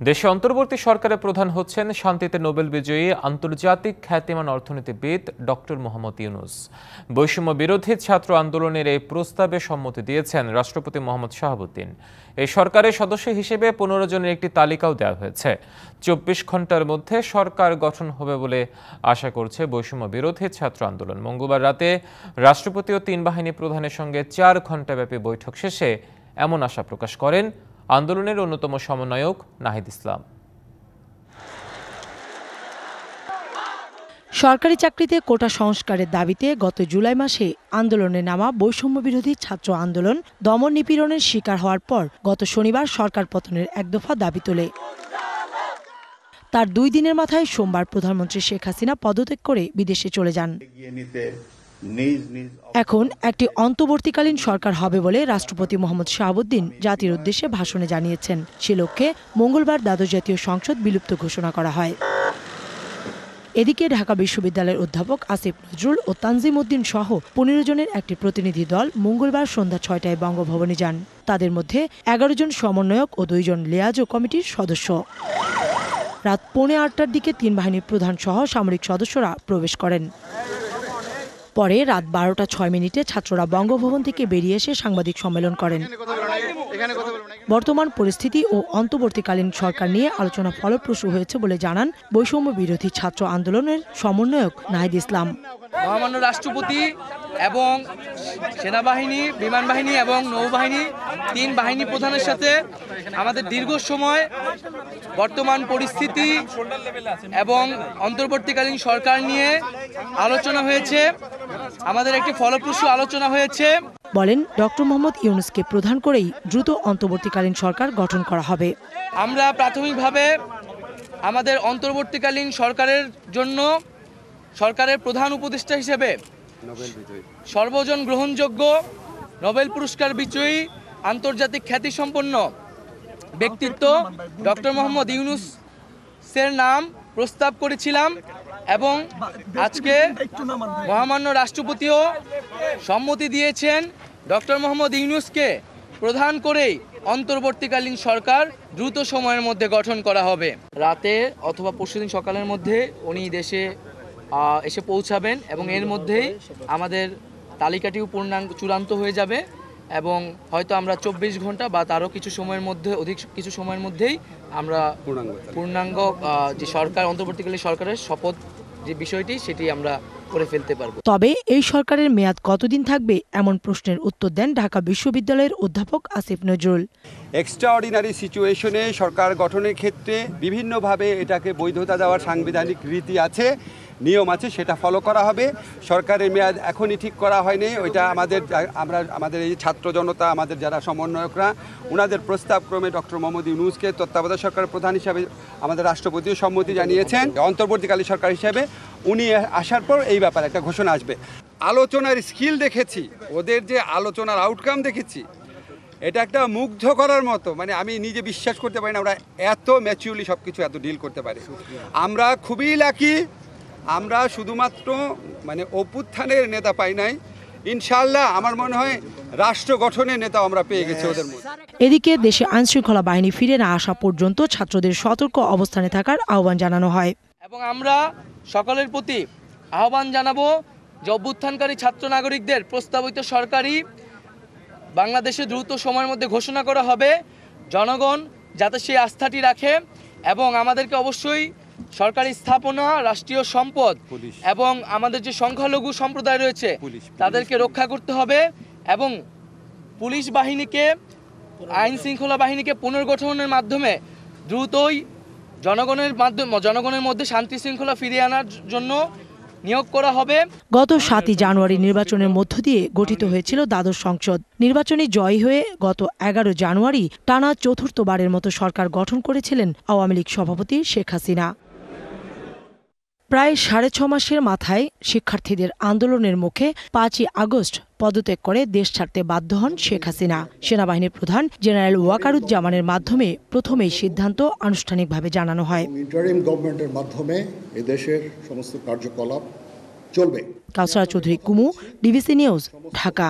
দেশে অন্তর্বর্তী সরকারের প্রধান হচ্ছেন শান্তিতে নোবেল বিজয়ী আন্তর্জাতিক খ্যাতিমান অর্থনীতিবিদ ডক্টর মোহাম্মদ ইউনূস। বৈষম্য বিরোধী ছাত্র আন্দোলনের এই প্রস্তাবে সম্মতি দিয়েছেন রাষ্ট্রপতি মোহাম্মদ শাহাবুদ্দিন। এই সরকারের সদস্য হিসেবে 15 জনের একটি তালিকাও দেওয়া হয়েছে। 24 ঘন্টার মধ্যে সরকার গঠন হবে বলে আশা করছে বৈষম্য বিরোধী ছাত্র আন্দোলন। মঙ্গলবার রাতে রাষ্ট্রপতি ও 3 বাহিনী প্রধানের সঙ্গে 4 ঘণ্টাব্যাপী বৈঠক শেষে এমন আশা প্রকাশ করেন আন্দোলনের অন্যতম সমন্বয়ক নাহিদ ইসলাম। সরকারি চাকরিতে কোটা সংস্কারের দাবিতে গত জুলাই মাসে আন্দোলনে নামা বৈষম্য বিরোধী ছাত্র আন্দোলন দমন নিপীড়নের শিকার হওয়ার পর গত শনিবার সরকার পতনের এক দফা দাবি তোলে। তার 2 দিনের মাথায় সোমবার প্রধানমন্ত্রী শেখ হাসিনা পদত্যাগ করে বিদেশে চলে যান। এখন একটি অন্তর্বর্তীকালীন সরকার হবে বলে রাষ্ট্রপতি মোহাম্মদ শাহাবুদ্দিন জাতির উদ্দেশ্যে ভাষণে জানিয়েছেন। সে লক্ষ্যে মঙ্গলবার দ্বাদশ জাতীয় সংসদ বিলুপ্ত ঘোষণা করা হয়। এদিকে ঢাকা বিশ্ববিদ্যালয়ের অধ্যাপক আসিফ নজরুল ও তানজিম উদ্দিন সহ 15 জনের একটি প্রতিনিধি দল মঙ্গলবার সন্ধ্যা 6টায় বঙ্গভবনে যান। তাদের মধ্যে 11 জন সমন্বয়ক ও 2 জন লিয়াজো কমিটির সদস্য। রাত 8:45টার দিকে 3 বাহিনীর প্রধান সহ সামরিক সদস্যরা প্রবেশ করেন। পরে রাত 12টা 6 মিনিটে ছাত্ররা বঙ্গভবন থেকে বেরিয়ে এসে সাংবাদিক সম্মেলন করেন। বর্তমান পরিস্থিতি ও অন্তর্বর্তীকালীন সরকার নিয়ে আলোচনা ফলপ্রসূ হয়েছে বলে জানান বৈষম্য বিরোধী ছাত্র আন্দোলনের সমন্বয়ক নাহিদ ইসলাম। মহামান্য রাষ্ট্রপতি এবং সেনাবাহিনী, বিমান বাহিনী এবং নৌবাহিনী 3 বাহিনী প্রধানের সাথে আমাদের দীর্ঘ সময় বর্তমান পরিস্থিতি এবং অন্তর্বর্তীকালীন সরকার নিয়ে আলোচনা হয়েছে। আমাদের একটি ফলপ্রসূ আলোচনা হয়েছে। বলেন ডক্টর মোহাম্মদ ইউনূসকে প্রধান করেই দ্রুত অন্তর্বর্তীকালীন সরকার গঠন করা হবে। আমরা প্রাথমিকভাবে আমাদের অন্তর্বর্তীকালীন সরকারের জন্য সরকারের প্রধান উপদেষ্টা হিসেবে সর্বজন গ্রহণযোগ্য নোবেল পুরস্কার বিজয়ী আন্তর্জাতিক খ্যাতিসম্পন্ন ব্যক্তিত্ব ডক্টর মোহাম্মদ ইউনূসের নাম প্রস্তাব করেছিলাম এবং আজকে মহামান্য রাষ্ট্রপতিও সম্মতি দিয়েছেন ডক্টর মোহাম্মদ ইউনূসকে প্রধান করেই অন্তর্বর্তীকালীন সরকার দ্রুত সময়ের মধ্যে গঠন করা হবে। রাতে অথবা পরশুদিন সকালের মধ্যে উনি দেশে এসে পৌঁছাবেন এবং এর মধ্যেই আমাদের তালিকাটিও চূড়ান্ত হয়ে যাবে এবং হয়তো আমরা 24 ঘন্টা বা তারও কিছু সময়ের মধ্যে অধিক কিছু সময়ের মধ্যেই আমরা পূর্ণাঙ্গ যে সরকার অন্তর্বর্তীকালীন সরকারের শপথ যে বিষয়টি সেটি আমরা করে ফেলতে পারবো। তবে এই সরকারের মেয়াদ কতদিন থাকবে এমন প্রশ্নের উত্তর দেন ঢাকা বিশ্ববিদ্যালয়ের অধ্যাপক আসিফ নজরুল। এক্সট্রাঅর্ডিনারি সিচুয়েশনে সরকার গঠনের ক্ষেত্রে বিভিন্নভাবে এটাকে বৈধতা দেওয়ার সাংবিধানিক রীতি আছে, নিয়ম আছে, সেটা ফলো করা হবে। সরকারের মেয়াদ এখনই ঠিক করা হয়নি। ওইটা আমাদের এই ছাত্র জনতা, আমাদের যারা সমন্বয়করা, ওনাদের প্রস্তাবক্রমে ডক্টর মোহাম্মদ ইউনূসকে তত্ত্বাবধায়ক সরকারের প্রধান হিসাবে আমাদের রাষ্ট্রপতিও সম্মতি জানিয়েছেন। অন্তর্বর্তীকালীন সরকার হিসাবে উনি আসার পর এই ব্যাপারে একটা ঘোষণা আসবে। আলোচনার স্কিল দেখেছি, ওদের যে আলোচনার আউটকাম দেখেছি, এটা একটা মুগ্ধ করার মতো। মানে আমি নিজে বিশ্বাস করতে পারি না ওরা এত ম্যাচিউরলি সব কিছু এত ডিল করতে পারে। আমরা খুবই লাকি, আমরা শুধুমাত্র মানে অভ্যুত্থানের নেতা পাই নাই, ইনশাআল্লাহ আমার মনে হয় রাষ্ট্র গঠনের নেতা আমরা পেয়ে গেছি ওদের মধ্যে। এদিকে দেশে আইনশৃঙ্খলা বাহিনী ফিরে না আসা পর্যন্ত ছাত্রদের সতর্ক অবস্থানে থাকার আহ্বান জানানো হয় এবং আমরা সকলের প্রতি আহ্বান জানাবো যে অভ্যুত্থানকারী ছাত্র নাগরিকদের প্রস্তাবিত সরকারি বাংলাদেশে দ্রুত সময়ের মধ্যে ঘোষণা করা হবে। জনগণ যাতে সেই আস্থাটি রাখে এবং আমাদেরকে অবশ্যই সরকারি স্থাপনা, রাষ্ট্রীয় সম্পদ এবং আমাদের যে সংখ্যালঘু সম্প্রদায় রয়েছে তাদেরকে রক্ষা করতে হবে এবং পুলিশ বাহিনীকে, আইন শৃঙ্খলা বাহিনীকে পুনর্গঠনের মাধ্যমে দ্রুতই জনগণের মধ্যে শান্তি শৃঙ্খলা ফিরিয়ে আনার জন্য নিয়োগ করা হবে। গত 7 জানুয়ারি নির্বাচনের মধ্য দিয়ে গঠিত হয়েছিল দ্বাদশ সংসদ। নির্বাচনে জয়ী হয়ে গত 11 জানুয়ারি টানা চতুর্থবারের মতো সরকার গঠন করেছিলেন আওয়ামী লীগ সভাপতি শেখ হাসিনা। প্রায় 6.5 মাসের মাথায় শিক্ষার্থীদের আন্দোলনের মুখে 5ই আগস্ট পদত্যাগ করে দেশ ছাড়তে বাধ্য হন শেখ হাসিনা। সেনাবাহিনীর প্রধান জেনারেল ওয়াকারুজ্জামানের মাধ্যমে প্রথমেই সিদ্ধান্ত আনুষ্ঠানিকভাবে জানানো হয়। ইন্টারিম গভর্নমেন্টের মাধ্যমে এদেশের সমস্ত কার্যকলাপ চলবে। কাউসারা চৌধুরী কুমু, ডিবিসি নিউজ, ঢাকা।